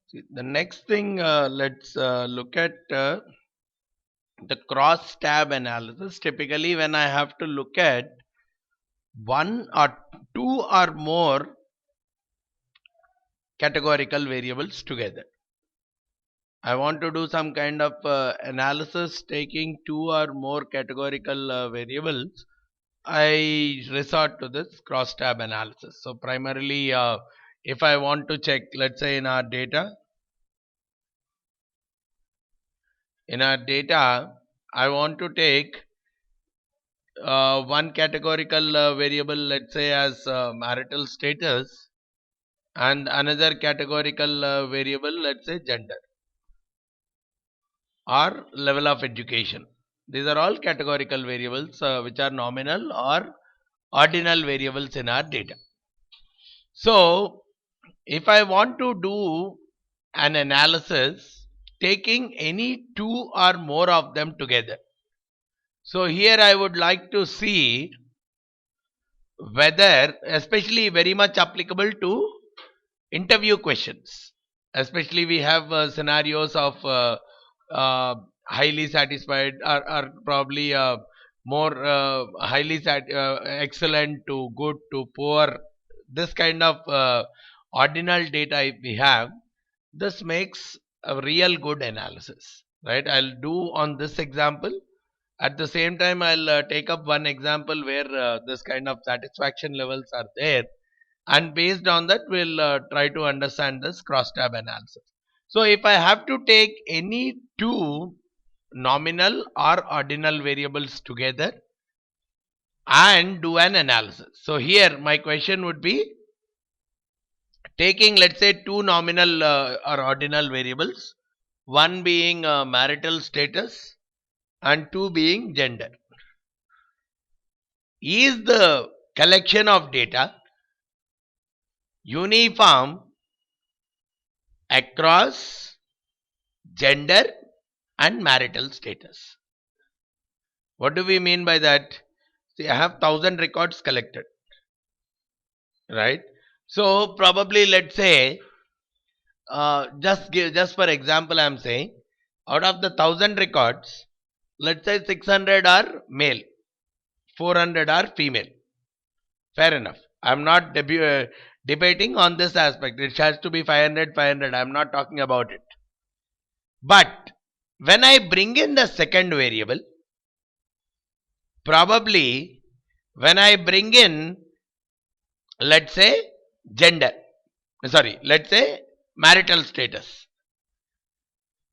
See, the next thing, let's look at the cross tab analysis. Typically, when I have to look at one or two or more categorical variables together, I want to do some kind of analysis taking two or more categorical variables. I resort to this cross tab analysis. So primarily, if I want to check, let's say in our data, I want to take one categorical variable, let's say as marital status, and another categorical variable, let's say gender or level of education. These are all categorical variables which are nominal or ordinal variables in our data. So if I want to do an analysis taking any two or more of them together, so here I would like to see whether, especially very much applicable to interview questions, especially we have scenarios of highly satisfied or probably more excellent to good to poor, this kind of ordinal data if we have, this makes a real good analysis, right? I'll do on this example. At the same time, I'll take up one example where this kind of satisfaction levels are there, and based on that we'll try to understand this cross tab analysis. So if I have to take any two nominal or ordinal variables together and do an analysis, so here my question would be taking, let's say, two nominal or ordinal variables, one being marital status and two being gender. Is the collection of data uniform across gender and marital status? What do we mean by that? See, I have 1,000 records collected, right? So probably, let's say, just for example, I'm saying out of the 1,000 records, let's say 600 are male, 400 are female. Fair enough. I'm not debating on this aspect. It has to be 500, 500. I'm not talking about it. But when I bring in the second variable, probably when I bring in, let's say, let's say marital status.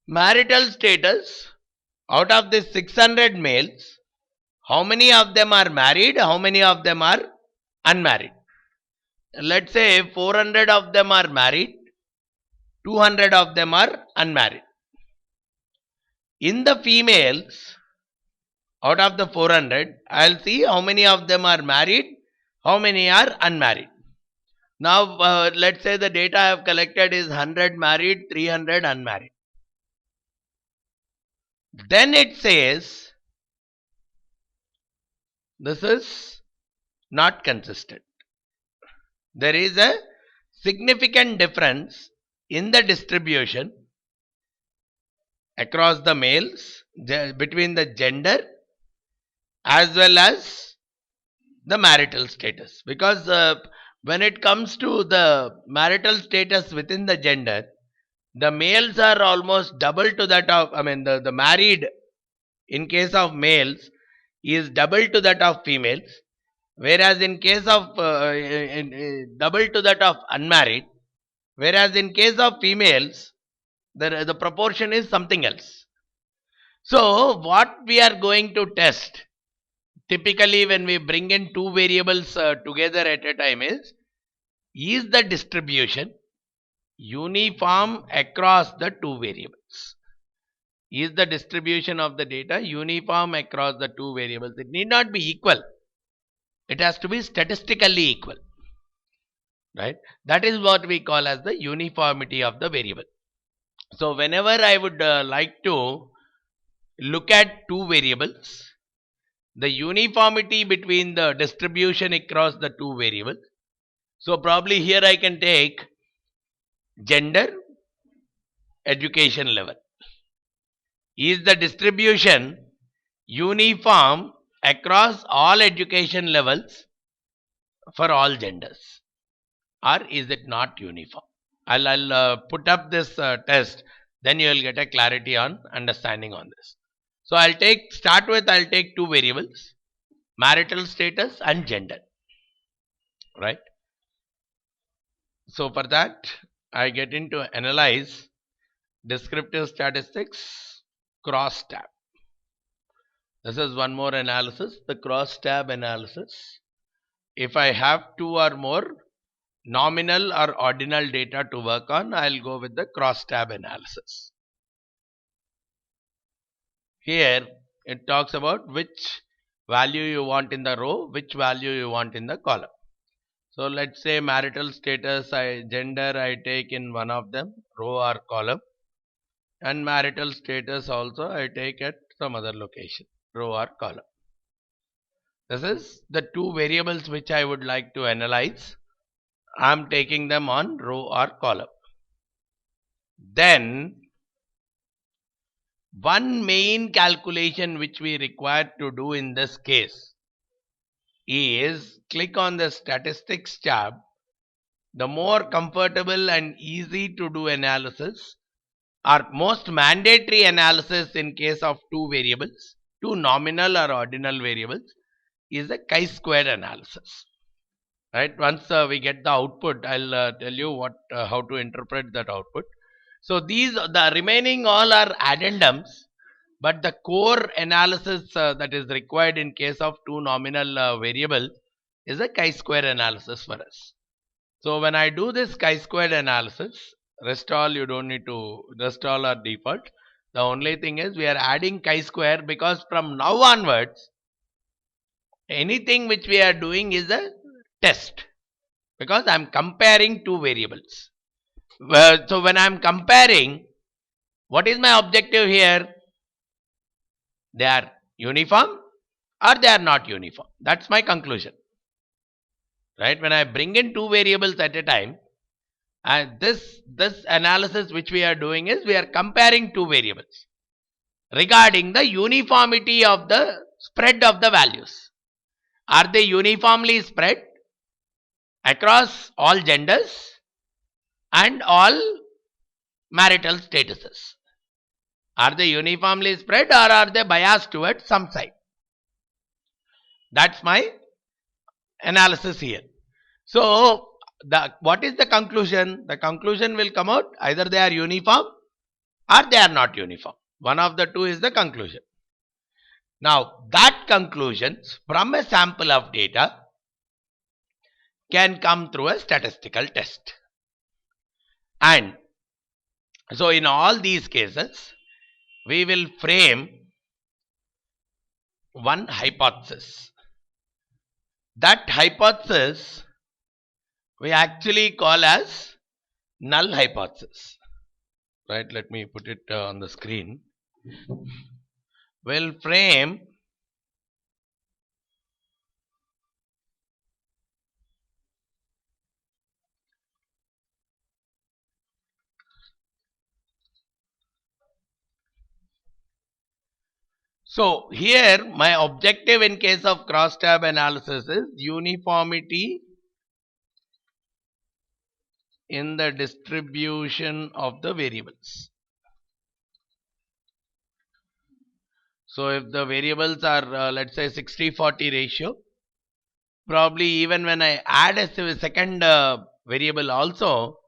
Marital status, out of the 600 males, how many of them are married? How many of them are unmarried? Let's say 400 of them are married, 200 of them are unmarried. In the females, out of the 400, I'll see how many of them are married, how many are unmarried. Now, let's say the data I have collected is 100 married, 300 unmarried. Then it says this is not consistent. There is a significant difference in the distribution across the males, between the gender as well as the marital status, because when it comes to the marital status within the gender, the males are almost double to that of, the married in case of males is double to that of females, whereas in case of double to that of unmarried, whereas in case of females the proportion is something else. So what we are going to test typically when we bring in two variables together at a time is the distribution uniform across the two variables? Is the distribution of the data uniform across the two variables? It need not be equal. It has to be statistically equal, right? That is what we call as the uniformity of the variable. So whenever I would like to look at two variables, the uniformity between the distribution across the two variables. So probably here I can take gender education level. Is the distribution uniform across all education levels for all genders, or is it not uniform? I'll put up this test, then you will get a clarity on understanding on this. So I'll take two variables, marital status and gender, right? So for that, I get into analyze descriptive statistics, cross tab. This is one more analysis, the cross tab analysis. If I have two or more nominal or ordinal data to work on, I'll go with the cross tab analysis. Here it talks about which value you want in the row, which value you want in the column. So let's say marital status, gender I take in one of them, row or column, and marital status also I take at some other location, row or column. This is the two variables which I would like to analyze. I am taking them on row or column. Then one main calculation which we require to do in this case is click on the statistics tab. The more comfortable and easy to do analysis or most mandatory analysis in case of two variables, two nominal or ordinal variables, is a chi-square analysis. Right? Once we get the output, I'll tell you what how to interpret that output. So the remaining all are addendums, but the core analysis that is required in case of two nominal variables is a chi-square analysis for us. So when I do this chi-square analysis, rest all you don't need to, rest all are default. The only thing is we are adding chi-square because from now onwards, anything which we are doing is a test, because I am comparing two variables. So when I am comparing, what is my objective here? They are uniform or they are not uniform. That's my conclusion. Right? When I bring in two variables at a time, and this analysis which we are doing is we are comparing two variables regarding the uniformity of the spread of the values. Are they uniformly spread across all genders and all marital statuses? Are they uniformly spread or are they biased towards some side? That's my analysis here. So what is the conclusion? The conclusion will come out either they are uniform or they are not uniform. One of the two is the conclusion. Now that conclusions from a sample of data can come through a statistical test. And so in all these cases, we will frame one hypothesis. That hypothesis we actually call as null hypothesis. Right, let me put it on the screen. We'll frame so here my objective in case of cross-tab analysis is uniformity in the distribution of the variables. So if the variables are let's say 60-40 ratio, probably even when I add a second variable also,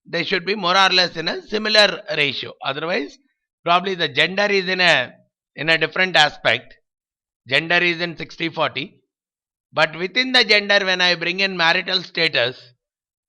they should be more or less in a similar ratio. Otherwise, probably the gender is in a different aspect. Gender is in 60-40. But within the gender, when I bring in marital status,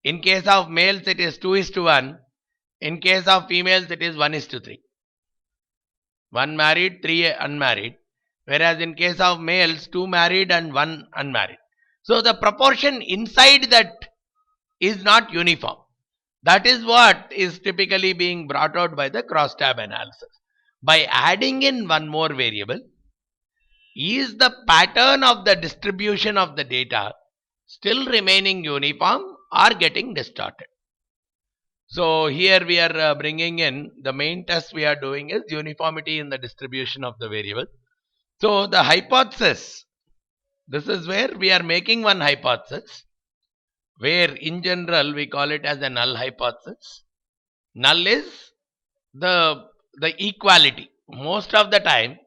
in case of males it is 2:1. In case of females it is 1:3. 1 married, 3 unmarried. Whereas in case of males, 2 married and 1 unmarried. So the proportion inside that is not uniform. That is what is typically being brought out by the cross-tab analysis. By adding in one more variable, is the pattern of the distribution of the data still remaining uniform or getting distorted? So here we are bringing in the main test we are doing is uniformity in the distribution of the variable. So the hypothesis, this is where we are making one hypothesis, where in general we call it as a null hypothesis. Null is the equality. Most of the time